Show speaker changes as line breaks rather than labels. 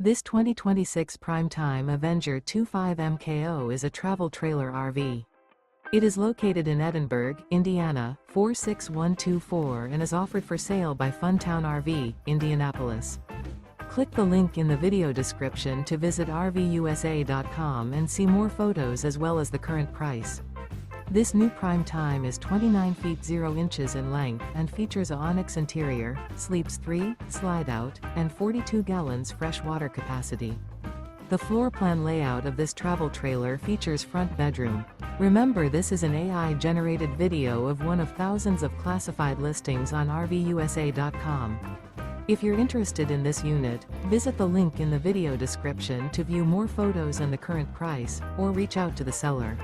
This 2026 Prime Time Avenger 25 MKO is a travel trailer RV. It is located in Edinburgh, Indiana, 46124 and is offered for sale by Funtown RV, Indianapolis. Click the link in the video description to visit RVUSA.com and see more photos as well as the current price. This new Prime Time is 29 feet 0 inches in length and features a ONYX interior, sleeps 3, Slideout, and 42 gallons fresh water capacity. The floor plan layout of this travel trailer features front bedroom. Remember, this is an AI-generated video of one of thousands of classified listings on RVUSA.com. If you're interested in this unit, visit the link in the video description to view more photos and the current price, or reach out to the seller.